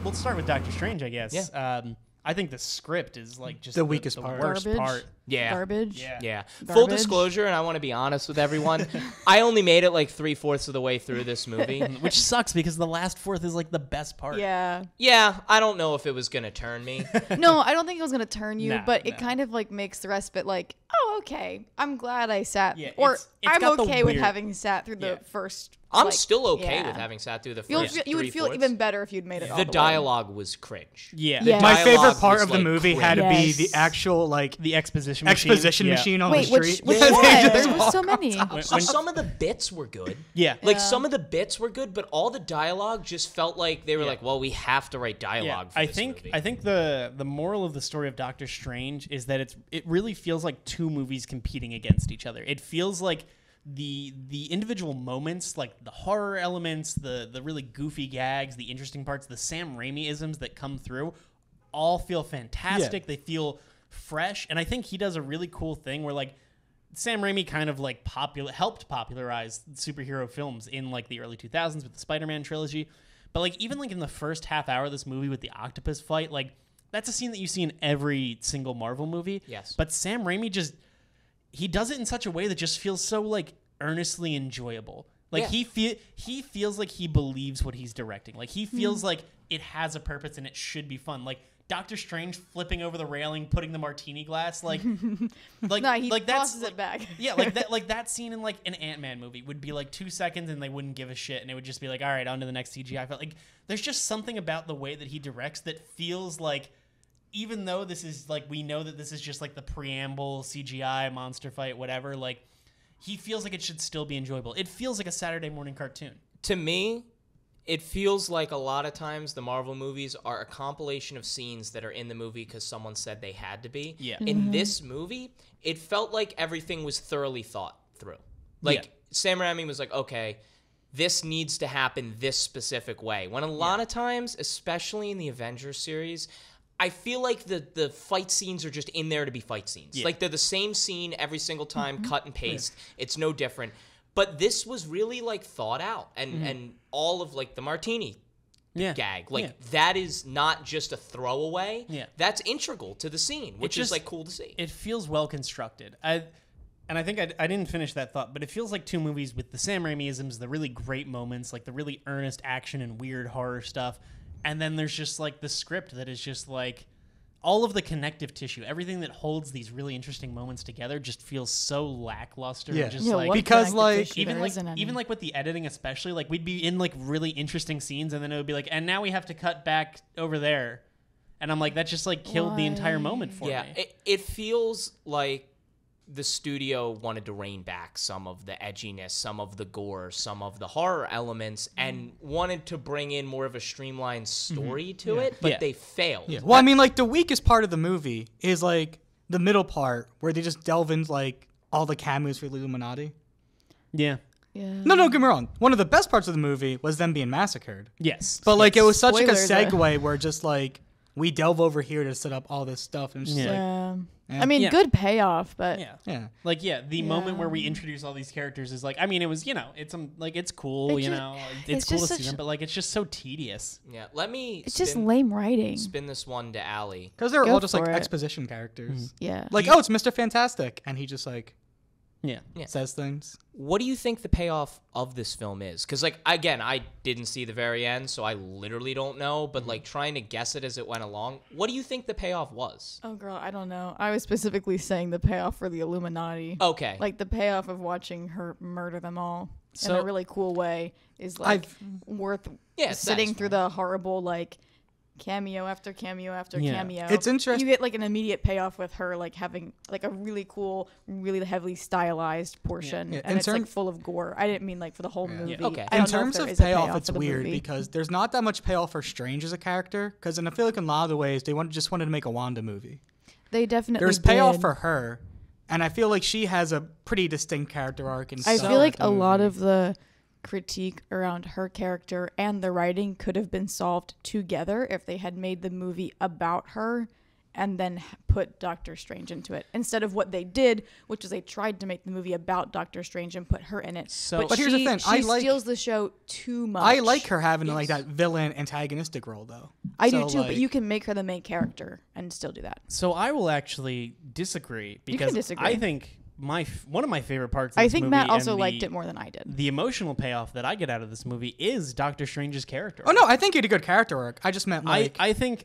we'll start with Doctor Strange, I guess. Yeah. I think the script is like just the weakest part. worst part. Yeah. Garbage. Yeah. Full disclosure, and I want to be honest with everyone, I only made it like 3/4 of the way through this movie. Which sucks because the last fourth is like the best part. Yeah. Yeah, I don't know if it was going to turn me. No, I don't think it was gonna turn you, No, but no. it kind of like makes the rest of it like, oh, okay. I'm glad I sat, Yeah, or it's I'm got the okay with weird- having sat through the Yeah. first. I'm like, still okay yeah. with having sat through the You first would feel 3/4. even better if you'd made it all The the way. dialogue was cringe. Yeah. Yeah. My Dialogue favorite part was, of the like, movie had to be Yes. the actual like The exposition machine on Wait, the which street. one? They just There was walk so many. Some of the bits were good. Yeah. Like, some of the bits were good, but all the dialogue just felt like they were Yeah. like, well, we have to write Yeah. dialogue for I this think movie. I think the moral of the story of Doctor Strange is that it really feels like two movies competing against each other. It feels like the individual moments, like the horror elements, the really goofy gags, the interesting parts, the Sam Raimi-isms that come through, all feel fantastic. They feel fresh, and I think he does a really cool thing where like Sam Raimi kind of like helped popularize superhero films in like the early 2000s with the Spider-Man trilogy. But like even like in the first half hour of this movie with the octopus fight, like that's a scene that you see in every single Marvel movie. Yes. But Sam Raimi he does it in such a way that just feels so like earnestly enjoyable. Like he feels like he believes what he's directing. Like he feels like it has a purpose and it should be fun. Like Doctor Strange flipping over the railing, putting the martini glass, like No, he like tosses that's it back. Yeah, like that scene in like an Ant-Man movie would be like 2 seconds and they wouldn't give a shit and it would just be like, all right, on to the next CGI. But like there's just something about the way that he directs that feels like, even though this is like, we know that this is just like the preamble, CGI, monster fight, whatever, like he feels like it should still be enjoyable. It feels like a Saturday morning cartoon. To me, it feels like a lot of times the Marvel movies are a compilation of scenes that are in the movie because someone said they had to be. Yeah. In this movie, it felt like everything was thoroughly thought through. Like, Sam Raimi was like, okay, this needs to happen this specific way. When a lot of times, especially in the Avengers series, I feel like the fight scenes are just in there to be fight scenes. Yeah. Like, they're the same scene every single time, cut and paste. It's no different. But this was really, like, thought out. And all of, like, the martini gag. Like, that is not just a throwaway. Yeah. That's integral to the scene, which is, like, cool to see. It feels well constructed. I think I didn't finish that thought, but it feels like two movies with the Sam Raimi-isms, the really great moments, like the really earnest action and weird horror stuff. And then there's just, like, the script that is just, like, all of the connective tissue, everything that holds these really interesting moments together just feels so lackluster. Yeah. Just Yeah, like, what because, connective like, tissue? even There like isn't any. even like with the editing especially, like we'd be in like really interesting scenes and then it would be like, and now we have to cut back over there. And I'm like, that just like killed the entire moment for me. It feels like the studio wanted to rein back some of the edginess, some of the gore, some of the horror elements, and wanted to bring in more of a streamlined story to it, but they failed. Yeah. Well, I mean, like, the weakest part of the movie is, like, the middle part where they just delve into, like, all the cameos for the Illuminati. Yeah. Yeah. No, don't get me wrong. One of the best parts of the movie was them being massacred. Yes. But, like, it was such, like, a Spoiler, though. segue where just, like, we delve over here to set up all this stuff. And it's just, like, Yeah. Yeah. I mean, Yeah. good payoff, but Yeah. Like, the moment where we introduce all these characters is like, I mean, it was, it's like, it's cool, It just- it's it's cool to just see such- them, but like, it's just so tedious. Yeah, let me it's just lame writing. spin this one to Allie. because they're Go all just, like, for it. exposition characters. Yeah. Like, oh, it's Mr. Fantastic. And he just, like, Yeah. says things. What do you think the payoff of this film is? Because, like, again, I didn't see the very end, so I literally don't know. But, like, trying to guess it as it went along, what do you think the payoff was? Oh, girl, I don't know. I was specifically saying the payoff for the Illuminati. Okay. Like, the payoff of watching her murder them all in So- a really cool way is, like, worth it's sitting through satisfying. the horrible, like, cameo after cameo after Yeah. cameo. It's interesting. You get, like, an immediate payoff with her, like, having, like, a really cool, really heavily stylized portion. Yeah, And in it's, like, terms- full of gore. I didn't mean, like, for the whole movie. Okay. I In don't know if terms there of is a payoff, it's for the weird movie. because there's not that much payoff for Strange as a character. Because I feel like in a lot of the ways, they just wanted to make a Wanda movie. They definitely There's payoff did. for her, and I feel like she has a pretty distinct character arc. And I stuff feel like in the a lot movie. of the critique around her character and the writing could have been solved together if they had made the movie about her and then put Doctor Strange into it instead of what they did, which is they tried to make the movie about Doctor Strange and put her in it. So- But here's the thing, she I like- steals the show too much. I like her having like that villain antagonistic role though. I So, do too, like, but you can make her the main character and still do that. So I will actually disagree because disagree. I think one of my favorite parts of I this think movie Matt also and liked it more than I did. the emotional payoff that I get out of this movie is Doctor Strange's character. Oh no, I think he had a good character arc. I just meant like I think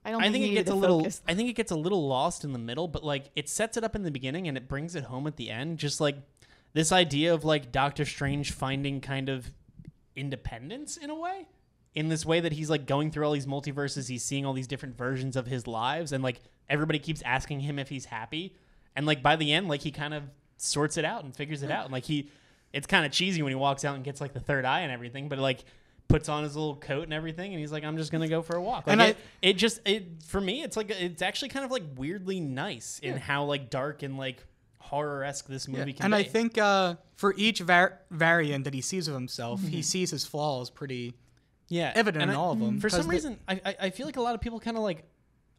I don't I think think he it gets needed a the little. focus. I think it gets a little lost in the middle, but like it sets it up in the beginning and it brings it home at the end. Just like this idea of like Doctor Strange finding kind of independence in a way, in this way that he's like going through all these multiverses. He's seeing all these different versions of his lives, and like everybody keeps asking him if he's happy. And like by the end, like he kind of sorts it out and figures it out. And like it's kind of cheesy when he walks out and gets like the third eye and everything, but like puts on his little coat and everything, and he's like, I'm just gonna go for a walk. Like And for me, it's like it's actually kind of like weirdly nice in how like dark and like horror-esque this movie can and be. I think for each variant that he sees of himself, he sees his flaws pretty evident and in all of them. For 'cause some reason, I feel like a lot of people kind of like,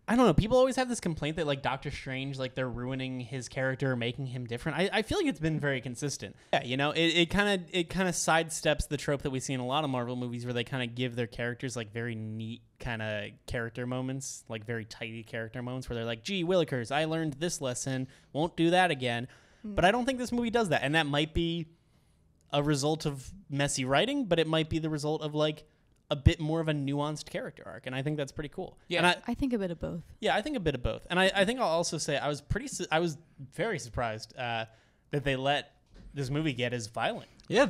I don't know, people always have this complaint that like Doctor Strange, like they're ruining his character, making him different. I feel like it's been very consistent. Yeah, you know, it kind of sidesteps the trope that we see in a lot of Marvel movies where they kind of give their characters like very neat kind of character moments, like very tidy character moments where they're like, gee, Willikers, I learned this lesson, won't do that again. But I don't think this movie does that. And that might be a result of messy writing, but it might be the result of like a bit more of a nuanced character arc, and I think that's pretty cool. Yeah. And I think a bit of both. yeah, I think a bit of both. And I think I'll also say I was very surprised that they let this movie get as violent. Yeah,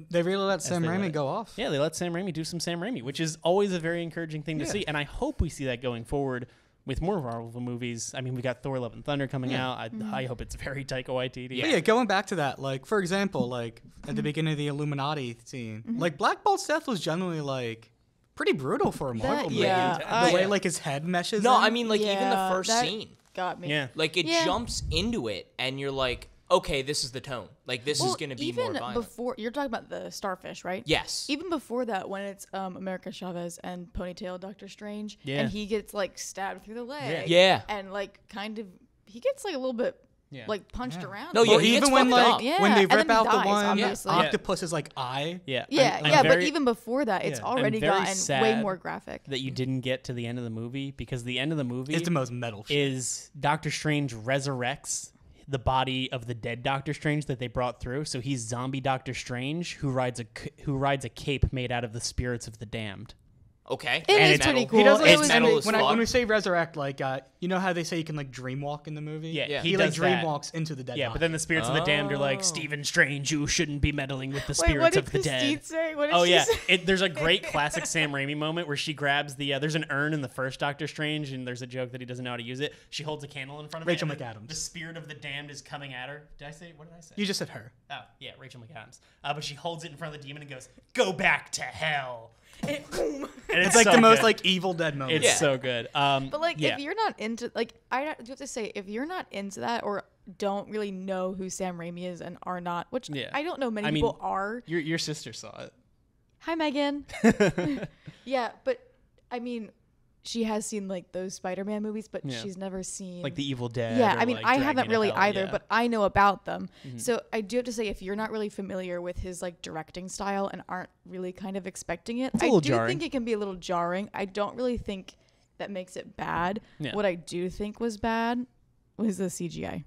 they really let Sam they Raimi let it. go off. Yeah, they let Sam Raimi do some Sam Raimi, which is always a very encouraging thing to Yeah. see. And I hope we see that going forward with more Marvel movies. I mean, we got Thor: Love and Thunder coming out. I hope it's very Taika Waititi. But yeah, going back to that, like for example, like at the beginning of the Illuminati scene, like Black Bolt's death was generally like pretty brutal for a Marvel movie. yeah, the way like his head meshes. No, in. I mean like even the Yeah, first that scene. got me. Yeah. Like it Yeah. jumps into it and you're like, okay, this is the tone. Like this is Well, going to be even more violent. before you're talking about the starfish, right? Yes. Even before that, when it's America Chavez and Ponytail Doctor Strange, Yeah. and he gets like stabbed through the leg, Yeah. and like kind of he gets like a little bit Yeah. like punched around. No, a yeah, Or little. he even gets when fucked like up. Yeah, when they and then rip he out dies, the one obviously. octopus's like eye. Yeah. Yeah, I'm yeah, but very- even before that, it's I'm already very gotten way sad more graphic. that you didn't get to the end of the movie, because the end of the movie It's the most metal shit. is Doctor Strange resurrects the body of the dead Doctor Strange that they brought through. So he's zombie Doctor Strange who rides a cape made out of the spirits of the damned. Okay. It And is it's pretty metal. cool. He does like, It It's was metal as when fuck. we say resurrect, like you know how they say you can like dream walk in the movie? Yeah, Yeah. He like does dream that. walks into the dead Yeah, body. but then the spirits of the damned are like, Oh. Stephen Strange, you shouldn't be meddling with the Wait, spirits what did of the Christine dead. say? What did Oh she yeah, say? there's a great classic Sam Raimi moment where she grabs the there's an urn in the first Doctor Strange, and there's a joke that he doesn't know how to use it. She holds a candle in front of Rachel it, and McAdams. The spirit of the damned is coming at her. What did I say? You just said her. Oh yeah, Rachel McAdams. But she holds it in front of the demon and goes, "Go back to hell." And It's like so the most good. like Evil Dead moment. It's Yeah. so good. But like, yeah. if you're not into like, I do have to say, if you're not into that or don't really know who Sam Raimi is and are not, which Yeah. I don't know many I mean, people are. your sister saw it. Hi, Megan. Yeah, but I mean, she has seen like those Spider-Man movies, but Yeah. she's never seen Like the Evil Dead. Yeah, or, I mean, like, I Drag haven't Me to really Hell, either, yeah. Mm-hmm. but I know about them. So I do have to say, if you're not really familiar with his like directing style and aren't really kind of expecting it, a I little do jarring. think it can be a little jarring. I don't really think that makes it bad. Yeah. What I do think was bad was the CGI.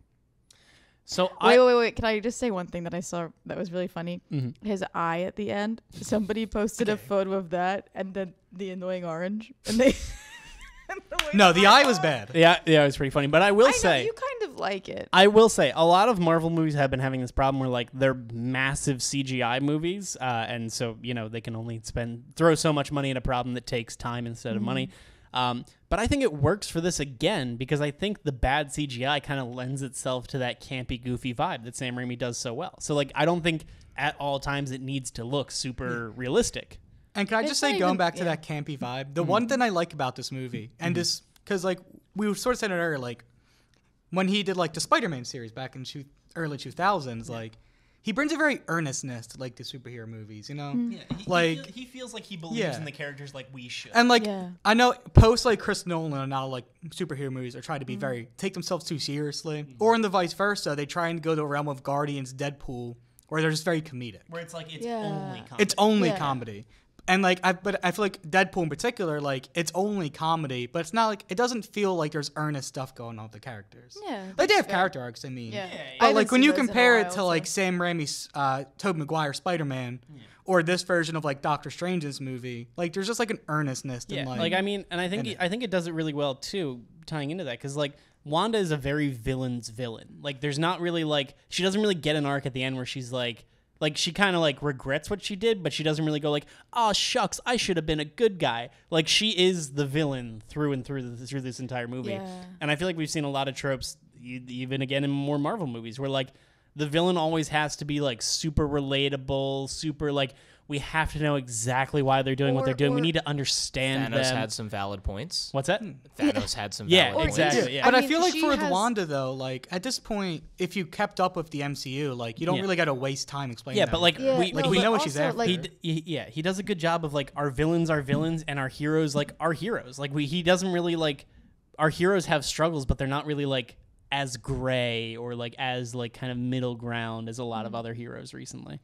So Wait. Can I just say one thing that I saw that was really funny? Mm-hmm. His eye at the end. Somebody posted a photo of that and then the annoying orange. And they. No, the eye was bad. yeah, it was pretty funny. But I will I know say, you kind of like it. a lot of Marvel movies have been having this problem where like they're massive CGI movies, and so they can only throw so much money at a problem that takes time instead of money. But I think it works for this again because I think the bad CGI kind of lends itself to that campy, goofy vibe that Sam Raimi does so well. So like I don't think at all times it needs to look super realistic. And can I It's just say, not going even- back to yeah. that campy vibe, the one thing I like about this movie, and this, because like we sort of said it earlier, like when he did like the Spider-Man series back in early 2000s, like he brings a very earnestness to like the superhero movies, you know? Yeah, Like- he feels like he believes Yeah. in the characters like we should. And like Yeah. I know post like Chris Nolan and now like superhero movies are trying to be very take themselves too seriously, or in the vice versa, they try and go to the realm of Guardians, Deadpool, where they're just very comedic. Where it's like it's Yeah. only comedy. It's only Yeah. comedy. And like, but I feel like Deadpool in particular, like it's only comedy, but it's not like it doesn't feel like there's earnest stuff going on with the characters. Yeah, like they that's have fair. character arcs. I mean, Yeah. I but haven't like when seen you those in a compare it while, to so- like Sam Raimi's Tobey Maguire Spider-Man, or this version of like Doctor Strange's movie, like there's just like an earnestness. Yeah, in, like I mean, and I think it does it really well too, tying into that, because like Wanda is a very villain's villain. Like there's not really like she doesn't really get an arc at the end where she's like she kind of like regrets what she did, but she doesn't really go like, oh shucks, I should have been a good guy. Like she is the villain through and through this entire movie. Yeah. And I feel like we've seen a lot of tropes, even again in more Marvel movies, where like the villain always has to be like super relatable, super like we have to know exactly why they're doing what they're doing. We need to understand Thanos them. had some valid points. What's that? Thanos had some Yeah, valid points. exactly. Yeah. But I mean, feel like she for has- Wanda though, like at this point, if you kept up with the MCU, like you don't Yeah. really got to waste time explaining. Yeah, but like Yeah, we like no, we but know what she's also, after. like- he does a good job of like our villains are villains and our heroes like are heroes. Like he doesn't really like our heroes have struggles, but they're not really like as gray or like as like kind of middle ground as a lot of other heroes recently.